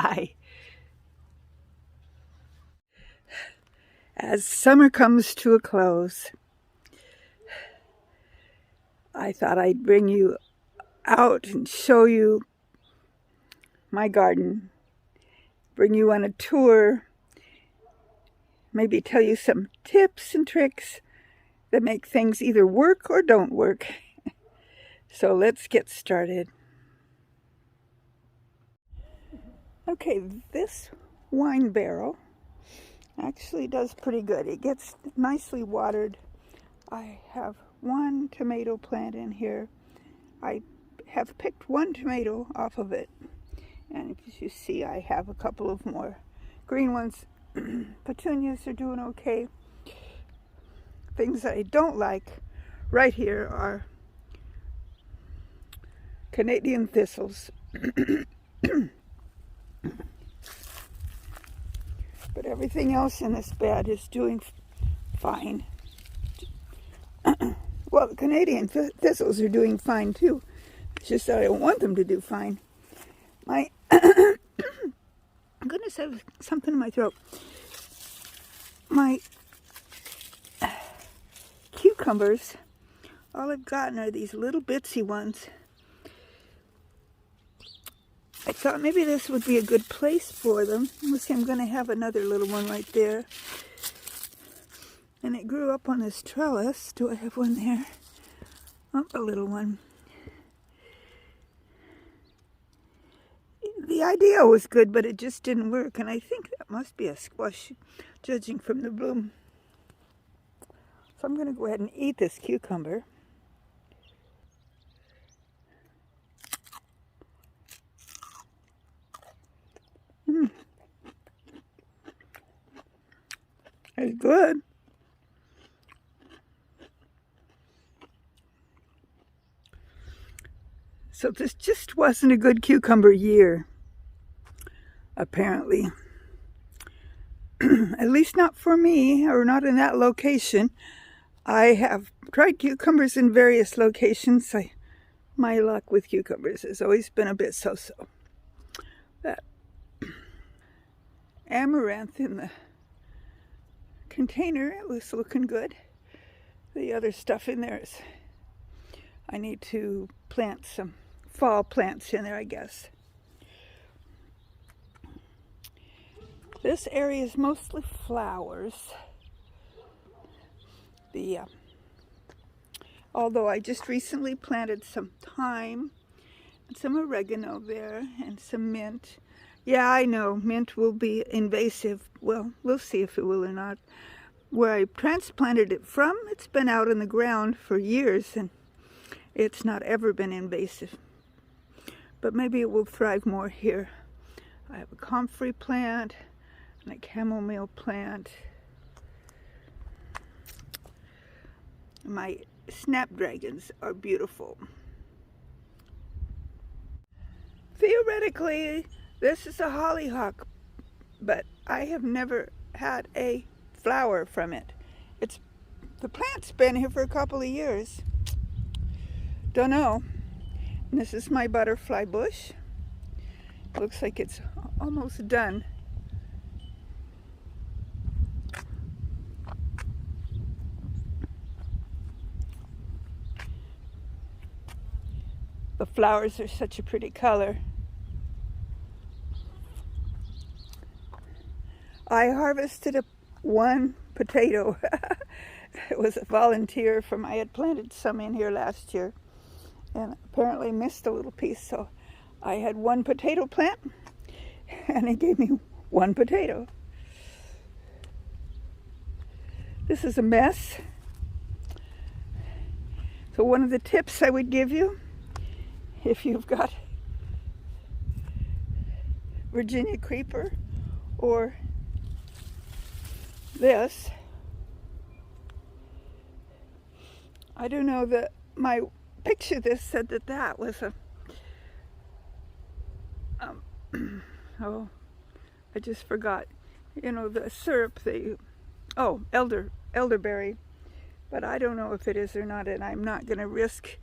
Hi. As summer comes to a close, I thought I'd bring you out and show you my garden, bring you on a tour, maybe tell you some tips and tricks that make things either work or don't work. So let's get started. Okay, this wine barrel actually does pretty good. It gets nicely watered. I have one tomato plant in here. I have picked one tomato off of it, and as you see, I have a couple of more green ones. Petunias are doing okay. Things that I don't like right here are Canadian thistles. But everything else in this bed is doing fine. Well, the Canadian thistles are doing fine too. It's just that I don't want them to do fine. My goodness, I have something in my throat. My cucumbers, all I've gotten are these little bitsy ones. I thought maybe this would be a good place for them. Let's see, I'm going to have another little one right there. And it grew up on this trellis. Do I have one there? Oh, a little one. The idea was good, but it just didn't work. And I think that must be a squash, judging from the bloom. So I'm going to go ahead and eat this cucumber. It's good. So this just wasn't a good cucumber year, apparently. At least not for me, or not in that location. I have tried cucumbers in various locations. My luck with cucumbers has always been a bit so-so. That amaranth in the container, it was looking good. The other stuff in there is, I need to plant some fall plants in there, I guess. This area is mostly flowers. Although I just recently planted some thyme and some oregano there and some mint. Yeah, I know, mint will be invasive. Well, we'll see if it will or not. Where I transplanted it from, it's been out in the ground for years and it's not ever been invasive. But maybe it will thrive more here. I have a comfrey plant and a chamomile plant. My snapdragons are beautiful. Theoretically, this is a hollyhock, but I have never had a flower from it. The plant's been here for a couple of years. Don't know. And this is my butterfly bush. Looks like it's almost done. The flowers are such a pretty color. I harvested one potato. It was a volunteer I had planted some in here last year and apparently missed a little piece, so I had one potato plant and he gave me one potato. This is a mess. So one of the tips I would give you, if you've got Virginia creeper or this, I don't know, that my picture this said that was a oh, I just forgot, you know, the syrup, elderberry, but I don't know if it is or not, and I'm not going to risk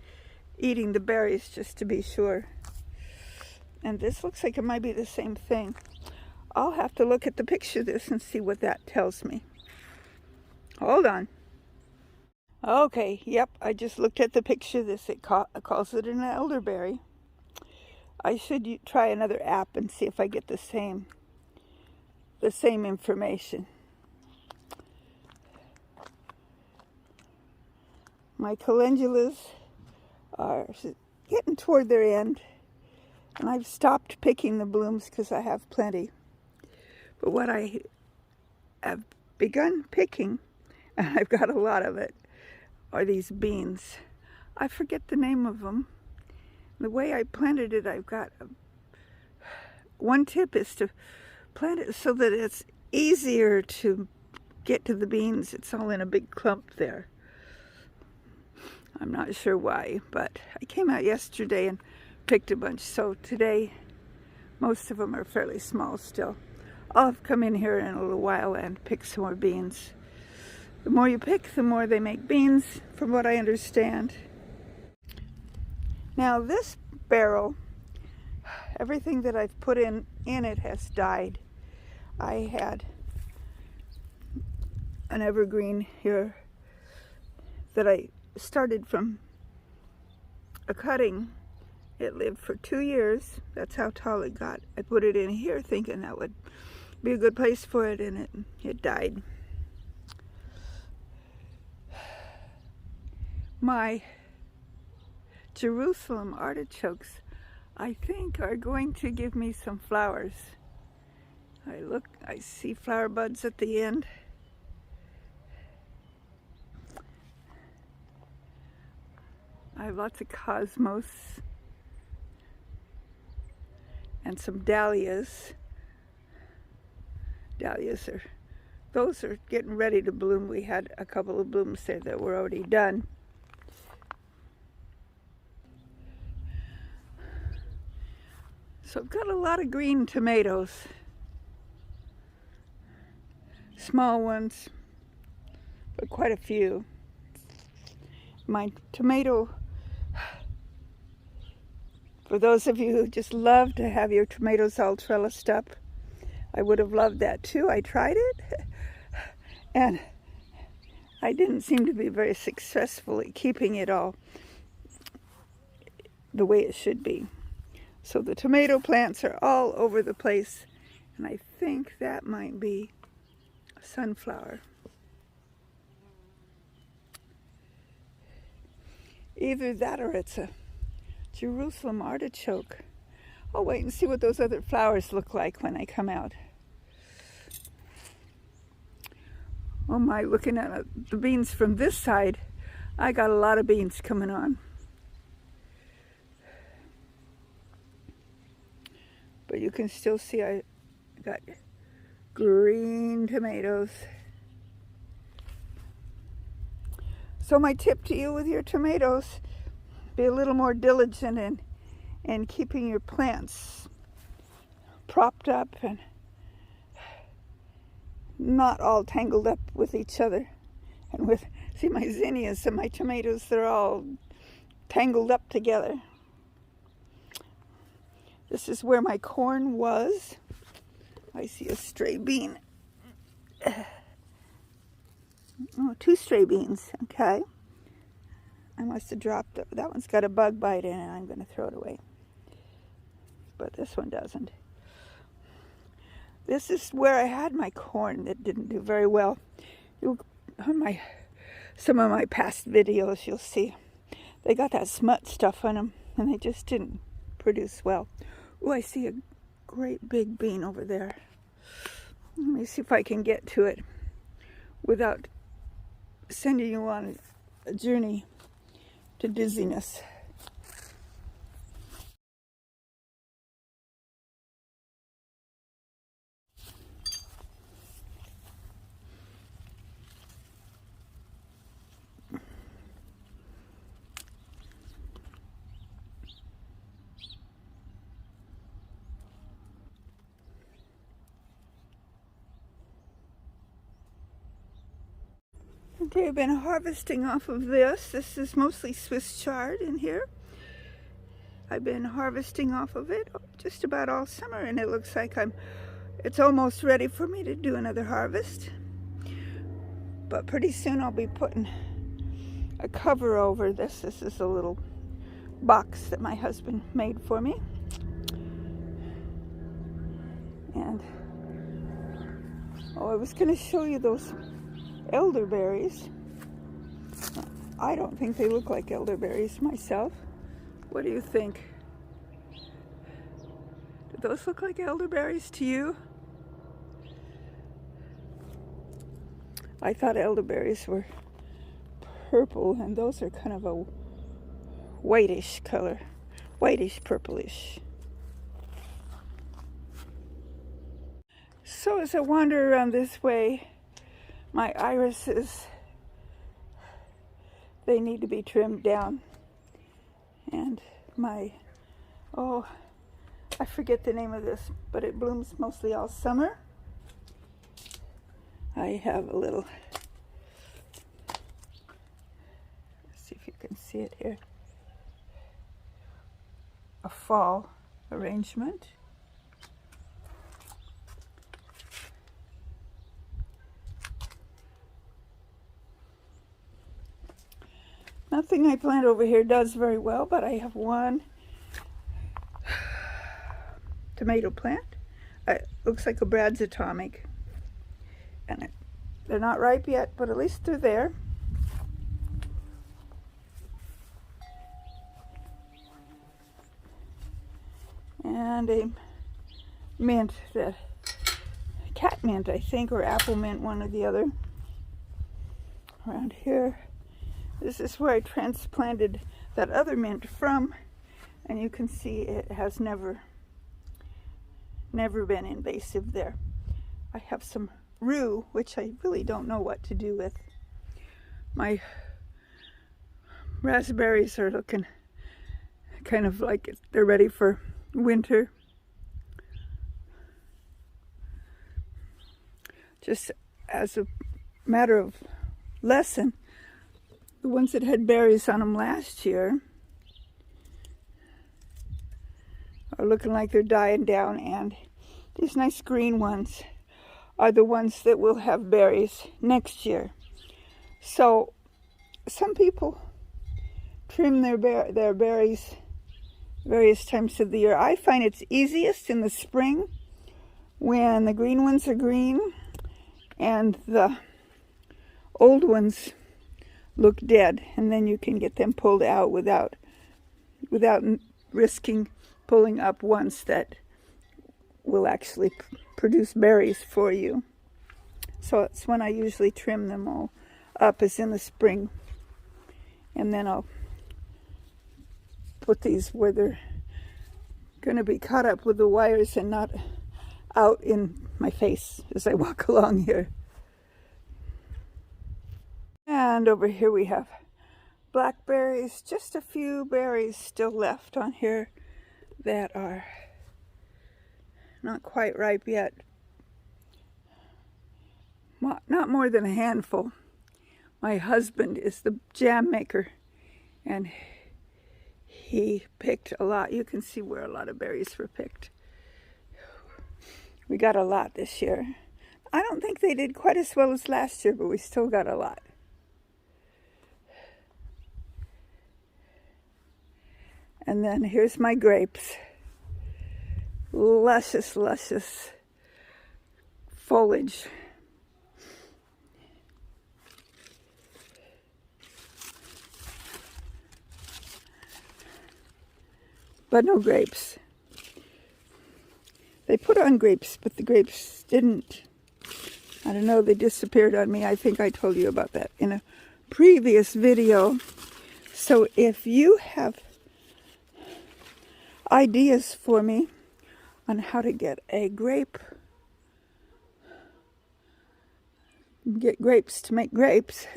eating the berries just to be sure. And this looks like it might be the same thing. I'll have to look at the picture of this and see what that tells me. Hold on. Okay, yep, I just looked at the picture of this. It calls it an elderberry. I should try another app and see if I get the same information. My calendulas are getting toward their end, and I've stopped picking the blooms because I have plenty. But what I have begun picking, and I've got a lot of it, are these beans. I forget the name of them. The way I planted it, I've got one tip is to plant it so that it's easier to get to the beans. It's all in a big clump there. I'm not sure why, but I came out yesterday and picked a bunch. So today, most of them are fairly small still. I'll come in here in a little while and pick some more beans. The more you pick, the more they make beans, from what I understand. Now this barrel, everything that I've put in it has died. I had an evergreen here that I started from a cutting. It lived for 2 years. That's how tall it got. I put it in here thinking that would be a good place for it, and it died. My Jerusalem artichokes, I think, are going to give me some flowers. I see flower buds at the end. I have lots of cosmos and some dahlias. Those are getting ready to bloom. We had a couple of blooms there that were already done. So I've got a lot of green tomatoes. Small ones, but quite a few. My tomato, for those of you who just love to have your tomatoes all trellised up, I would have loved that too. I tried it, and I didn't seem to be very successful at keeping it all the way it should be. So the tomato plants are all over the place, and I think that might be a sunflower. Either that or it's a Jerusalem artichoke. I'll wait and see what those other flowers look like when I come out. Oh my, looking at the beans from this side, I got a lot of beans coming on. But you can still see I got green tomatoes. So my tip to you with your tomatoes, be a little more diligent in keeping your plants propped up and not all tangled up with each other. And see my zinnias and my tomatoes, they're all tangled up together. This is where my corn was. I see a stray bean. Oh, 2 stray beans, okay. I must have dropped it. That one's got a bug bite in it. I'm going to throw it away. But this one doesn't. This is where I had my corn that didn't do very well. On some of my past videos, you'll see they got that smut stuff on them, and they just didn't produce well. Oh, I see a great big bean over there. Let me see if I can get to it without sending you on a journey to dizziness. Okay, I've been harvesting off of this. This is mostly Swiss chard in here. I've been harvesting off of it just about all summer, and it looks like it's almost ready for me to do another harvest. But pretty soon I'll be putting a cover over this. This is a little box that my husband made for me. And I was going to show you those elderberries. I don't think they look like elderberries myself. What do you think? Do those look like elderberries to you? I thought elderberries were purple, and those are kind of a whitish color, whitish purplish. So as I wander around this way, my irises, they need to be trimmed down. And my, I forget the name of this, but it blooms mostly all summer. I have a little, let's see if you can see it here, a fall arrangement. Nothing I plant over here does very well, but I have one tomato plant. It looks like a Brad's Atomic. And they're not ripe yet, but at least they're there. And a mint, cat mint, I think, or apple mint, one or the other. Around here, this is where I transplanted that other mint from, and you can see it has never been invasive there. I have some rue, which I really don't know what to do with. My raspberries are looking kind of like they're ready for winter. Just as a matter of lesson, the ones that had berries on them last year are looking like they're dying down, and these nice green ones are the ones that will have berries next year. So some people trim their berries various times of the year. I find it's easiest in the spring when the green ones are green and the old ones look dead, and then you can get them pulled out without risking pulling up ones that will actually produce berries for you. So it's when I usually trim them all up, is in the spring. And then I'll put these where they're going to be caught up with the wires and not out in my face as I walk along here. And over here we have blackberries, just a few berries still left on here that are not quite ripe yet. Not more than a handful. My husband is the jam maker, and he picked a lot. You can see where a lot of berries were picked. We got a lot this year. I don't think they did quite as well as last year, but we still got a lot. And then here's my grapes. Luscious, luscious foliage. But no grapes. They put on grapes, but the grapes didn't. I don't know, they disappeared on me. I think I told you about that in a previous video. So if you have ideas for me on how to get grapes to make grapes,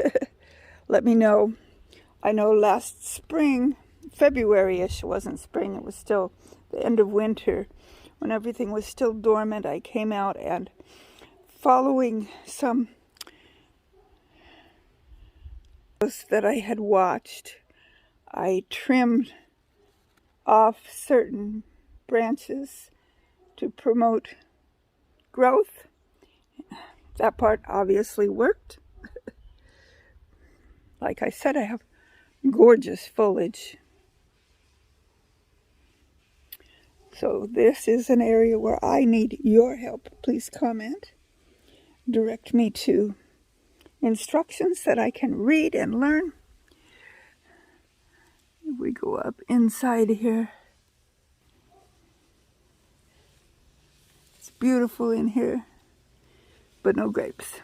let me know. I know last spring, February-ish, it wasn't spring, it was still the end of winter, when everything was still dormant, I came out and, following some that I had watched, I trimmed off certain branches to promote growth. That part obviously worked. Like I said, I have gorgeous foliage. So this is an area where I need your help. Please comment. Direct me to instructions that I can read and learn. We go up inside here. It's beautiful in here, but no grapes.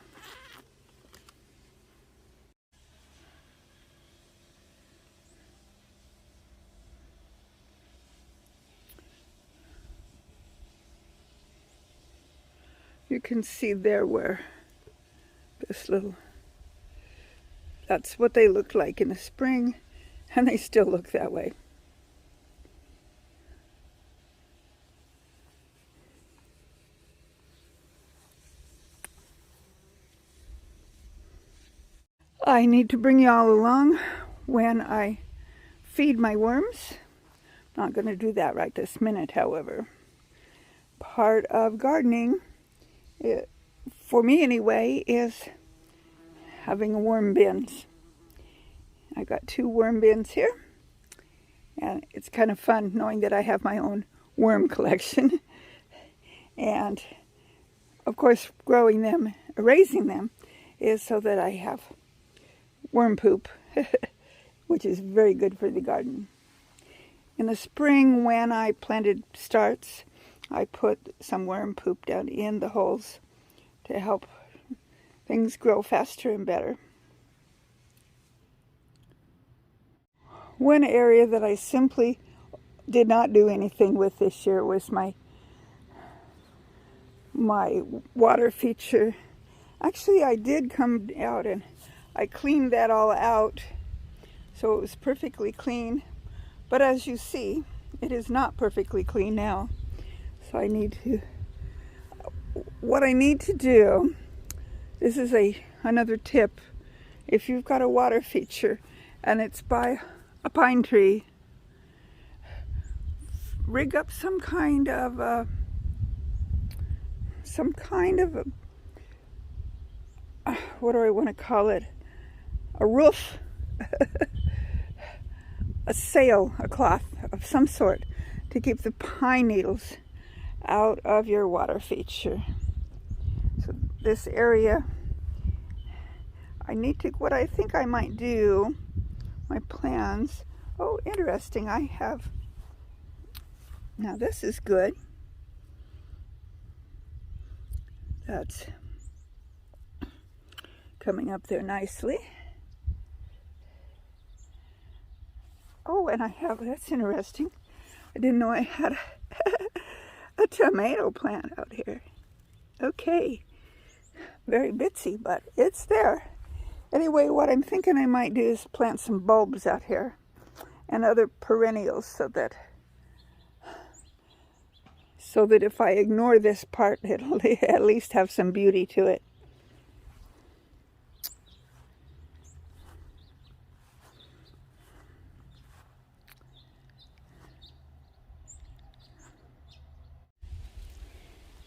You can see there where that's what they looked like in the spring, and they still look that way. I need to bring you all along when I feed my worms. Not going to do that right this minute, however. Part of gardening, for me anyway, is having worm bins. I got 2 worm bins here, and it's kind of fun knowing that I have my own worm collection. And of course, raising them is so that I have worm poop, which is very good for the garden. In the spring, when I planted starts, I put some worm poop down in the holes to help things grow faster and better. One area that I simply did not do anything with this year was my water feature. Actually, I did come out and I cleaned that all out so it was perfectly clean. But as you see, it is not perfectly clean now. So what I need to do, this is another tip. If you've got a water feature and it's by a pine tree, rig up some kind of a what do I want to call it? A roof, a sail, a cloth of some sort to keep the pine needles out of your water feature. So this area, what I think I might do, my plans. Oh, interesting, now this is good. That's coming up there nicely. Oh, and that's interesting. I didn't know I had a tomato plant out here. Okay, very bitsy, but it's there. Anyway, what I'm thinking I might do is plant some bulbs out here and other perennials so that if I ignore this part, it'll at least have some beauty to it.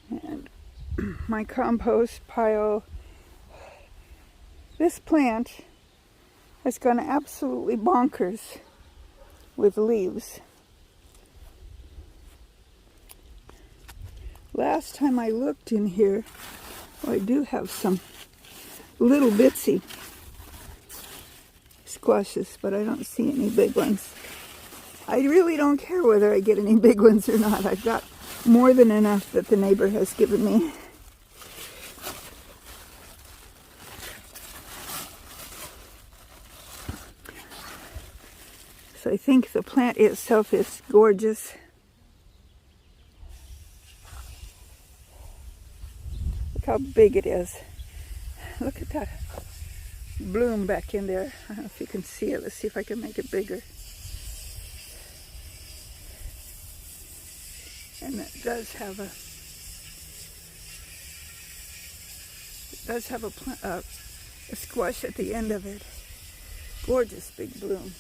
And my compost pile, this plant has gone absolutely bonkers with leaves. Last time I looked in here, I do have some little bitsy squashes, but I don't see any big ones. I really don't care whether I get any big ones or not. I've got more than enough that the neighbor has given me. So I think the plant itself is gorgeous. Look how big it is. Look at that bloom back in there. I don't know if you can see it. Let's see if I can make it bigger. And it does have a squash at the end of it. Gorgeous big bloom.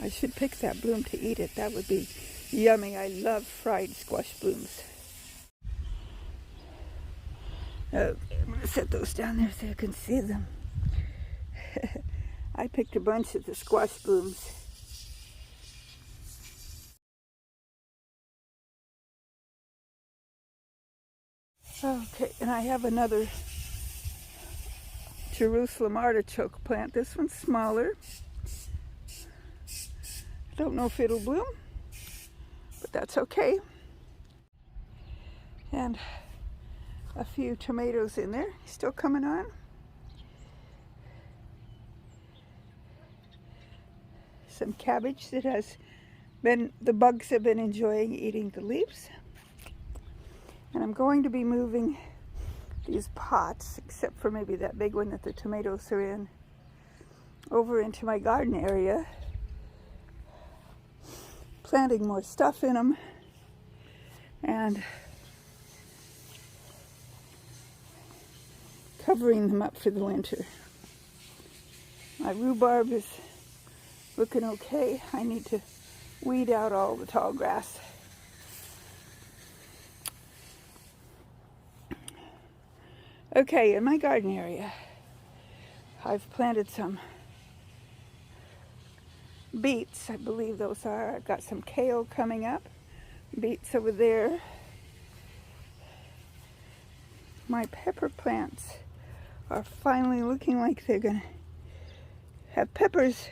I should pick that bloom to eat it. That would be yummy. I love fried squash blooms. Okay, I'm going to set those down there so you can see them. I picked a bunch of the squash blooms. Okay, and I have another Jerusalem artichoke plant. This one's smaller. I don't know if it'll bloom, but that's okay. And a few tomatoes in there, still coming on. Some cabbage that has been, the bugs have been enjoying eating the leaves. And I'm going to be moving these pots, except for maybe that big one that the tomatoes are in, over into my garden area, planting more stuff in them, and covering them up for the winter. My rhubarb is looking okay. I need to weed out all the tall grass. Okay, in my garden area, I've planted some beets, I believe those are. I've got some kale coming up, beets over there. My pepper plants are finally looking like they're going to have peppers,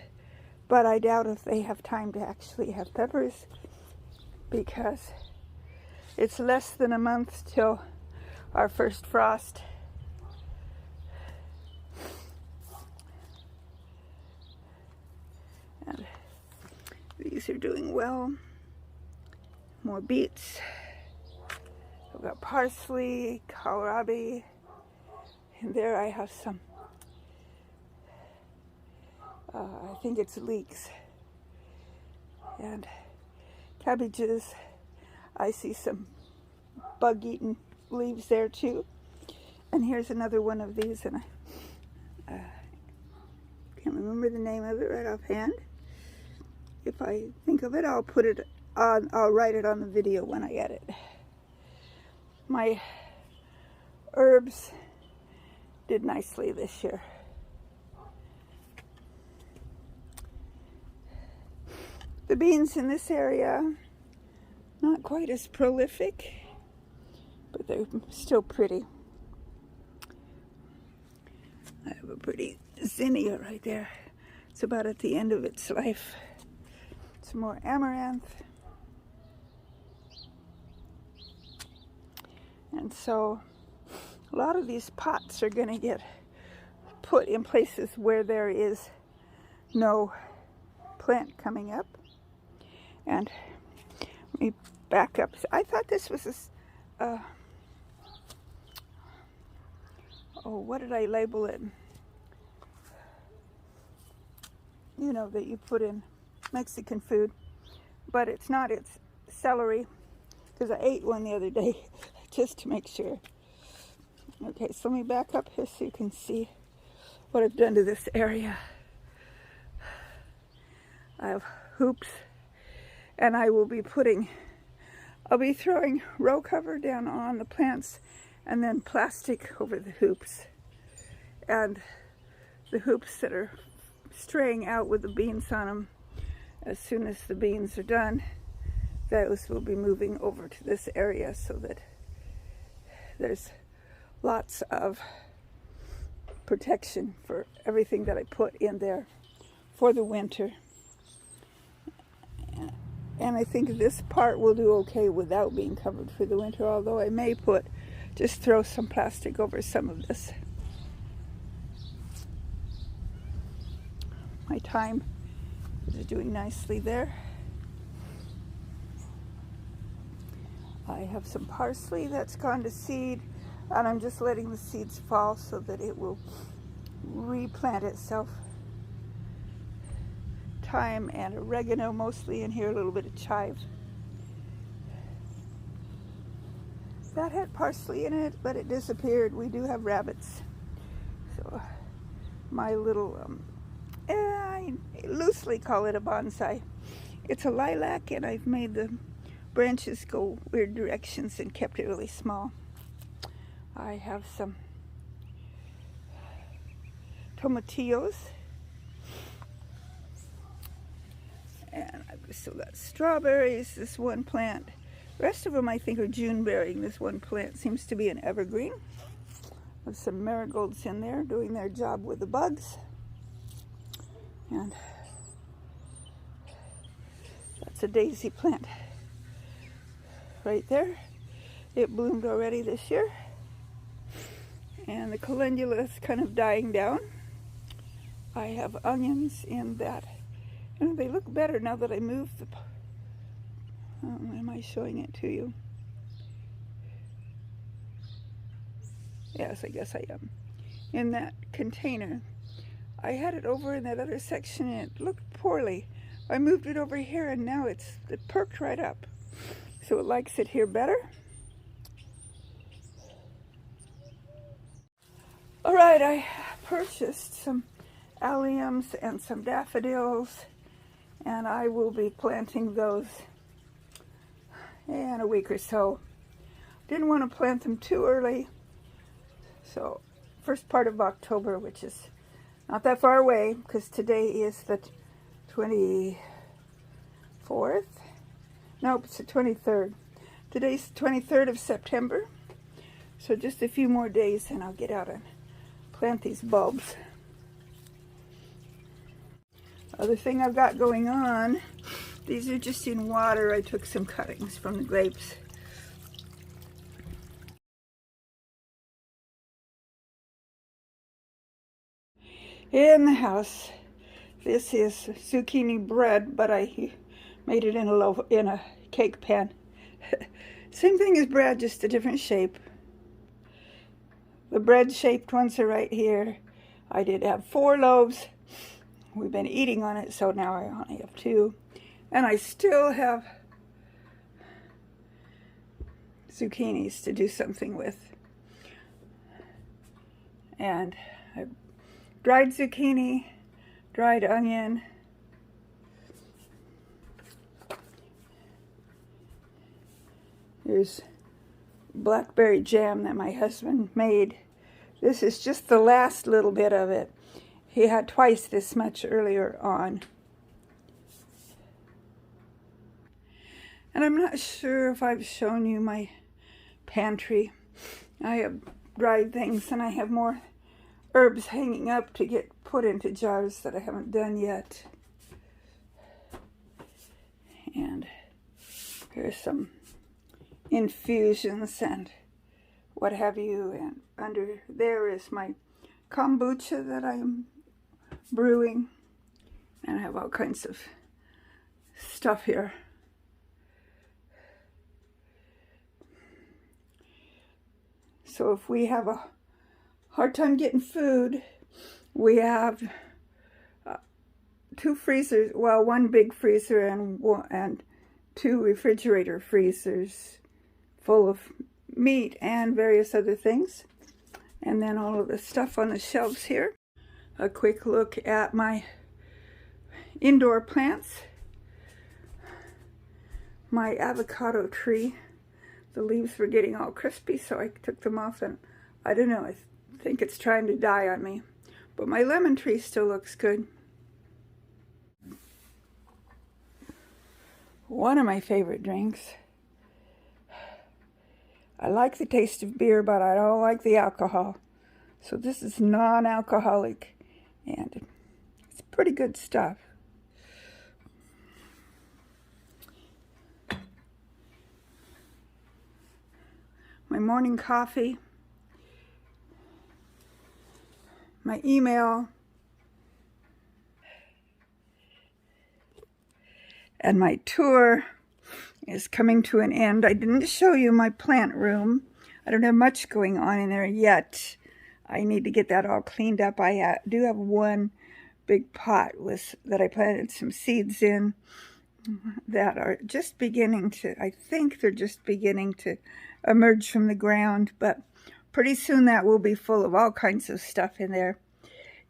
but I doubt if they have time to actually have peppers because it's less than a month till our first frost. And these are doing well. More beets. I've got parsley, kohlrabi, and there I have some, I think it's leeks. And cabbages, I see some bug-eaten leaves there too. And here's another one of these, and I can't remember the name of it right offhand. If I think of it, I'll put it on, I'll write it on the video when I edit. My herbs did nicely this year. The beans in this area, not quite as prolific, but they're still pretty. I have a pretty zinnia right there. It's about at the end of its life. Some more amaranth. And so a lot of these pots are going to get put in places where there is no plant coming up. And let me back up. I thought this was a, oh, what did I label it? You know, that you put in Mexican food, but it's not, it's celery, because I ate one the other day just to make sure. Okay, so let me back up here so you can see what I've done to this area. I have hoops, and I will be I'll be throwing row cover down on the plants and then plastic over the hoops. And the hoops that are straying out with the beans on them, as soon as the beans are done, those will be moving over to this area so that there's lots of protection for everything that I put in there for the winter. And I think this part will do okay without being covered for the winter, although I may just throw some plastic over some of this. My thyme is doing nicely there. I have some parsley that's gone to seed, and I'm just letting the seeds fall so that it will replant itself. Thyme and oregano mostly in here, a little bit of chive. That had parsley in it, but it disappeared. We do have rabbits. So my little, I loosely call it a bonsai. It's a lilac, and I've made the branches go weird directions and kept it really small. I have some tomatillos, and I've still got strawberries, this one plant. The rest of them I think are June bearing. This one plant seems to be an evergreen. There's some marigolds in there doing their job with the bugs. And that's a daisy plant right there. It bloomed already this year. And the calendula is kind of dying down. I have onions in that. And they look better now that I moved the... am I showing it to you? Yes, I guess I am. In that container. I had it over in that other section and it looked poorly. I moved it over here and now it perked right up. So it likes it here better. All right, I purchased some alliums and some daffodils, and I will be planting those in a week or so. Didn't want to plant them too early, so first part of October, which is not that far away because today is the 24th. Nope, it's the 23rd. Today's the 23rd of September, so just a few more days and I'll get out and plant these bulbs. Other thing I've got going on, these are just in water. I took some cuttings from the grapes. In the house, this is zucchini bread, but I made it in a cake pan. Same thing as bread, just a different shape. The bread shaped ones are right here. I did have 4 loaves. We've been eating on it, so now I only have 2. And I still have zucchinis to do something with. And I dried zucchini, dried onion, here's Blackberry Jam that my husband made. This is just the last little bit of it. He had twice this much earlier on. And I'm not sure if I've shown you my pantry. I have dried things and I have more herbs hanging up to get put into jars that I haven't done yet. And here's some infusions and what have you, and under there is my kombucha that I'm brewing, and I have all kinds of stuff here. So if we have a hard time getting food, we have 2 freezers, well, 1 big freezer and 2 refrigerator freezers full of meat and various other things. And then all of the stuff on the shelves here. A quick look at my indoor plants. My avocado tree, the leaves were getting all crispy, so I took them off, and I don't know, I think it's trying to die on me. But my lemon tree still looks good. One of my favorite drinks. I like the taste of beer, but I don't like the alcohol. So this is non-alcoholic, and it's pretty good stuff. My morning coffee, my email, and my tour is coming to an end. I didn't show you my plant room. I don't have much going on in there yet. I need to get that all cleaned up. I do have 1 big pot that I planted some seeds in that are just beginning to, I think they're just beginning to emerge from the ground, but pretty soon that will be full of all kinds of stuff in there.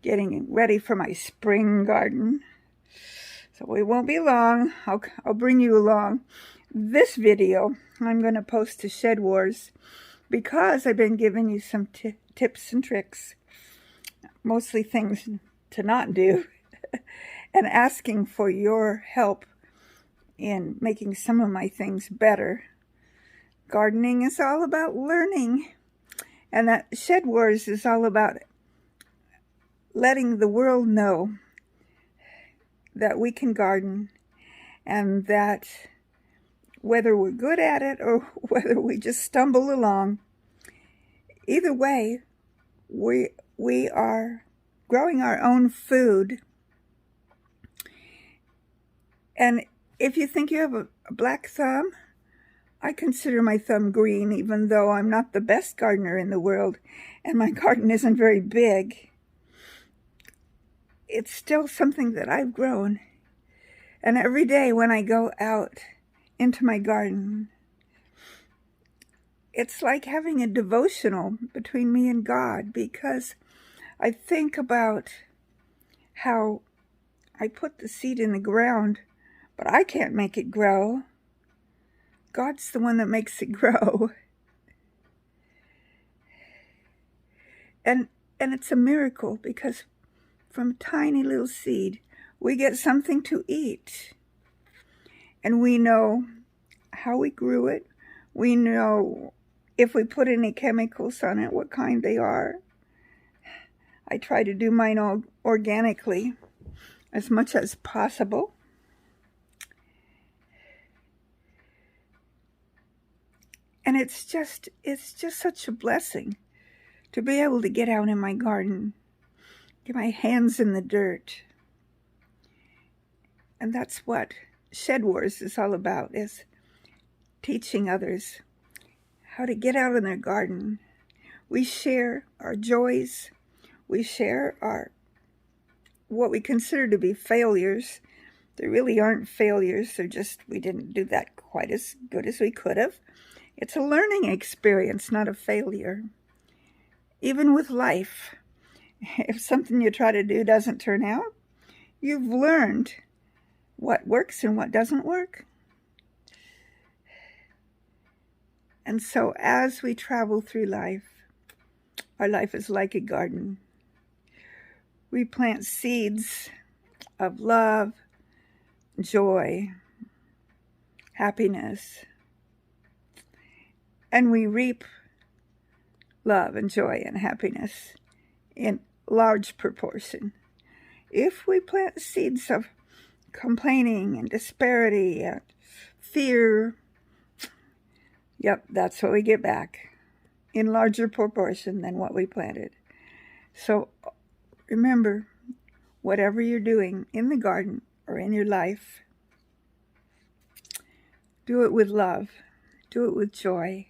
getting ready for my spring garden. So we won't be long. I'll bring you along. This video I'm going to post to Shed Wars because I've been giving you some tips and tricks, mostly things to not do, and asking for your help in making some of my things better. Gardening is all about learning, and that Shed Wars is all about letting the world know that we can garden, and that whether we're good at it or whether we just stumble along, either way, we are growing our own food. And if you think you have a black thumb, I consider my thumb green, even though I'm not the best gardener in the world and my garden isn't very big. It's still something that I've grown. And every day when I go out into my garden, it's like having a devotional between me and God, because I think about how I put the seed in the ground, but I can't make it grow. God's the one that makes it grow. And it's a miracle, because from a tiny little seed, we get something to eat. And we know how we grew it. We know if we put any chemicals on it, what kind they are. I try to do mine all organically as much as possible. And it's just such a blessing to be able to get out in my garden, get my hands in the dirt. And that's what Shed Wars is all about, is teaching others how to get out in their garden. We share our joys. We share our what we consider to be failures. They really aren't failures. They're just, we didn't do that quite as good as we could have. It's a learning experience, not a failure. Even with life, if something you try to do doesn't turn out, you've learned what works and what doesn't work. And so as we travel through life, our life is like a garden. We plant seeds of love, joy, happiness, and we reap love and joy and happiness in large proportion. If we plant seeds of complaining and disparity and fear, yep, that's what we get back in larger proportion than what we planted. So remember, whatever you're doing in the garden or in your life, do it with love, do it with joy,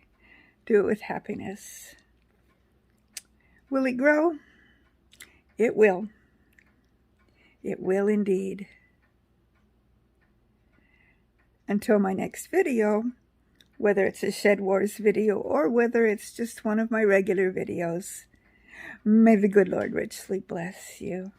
do it with happiness. Will it grow? It will. It will indeed. Until my next video, whether it's a Shed Wars video or whether it's just one of my regular videos, may the good Lord richly bless you.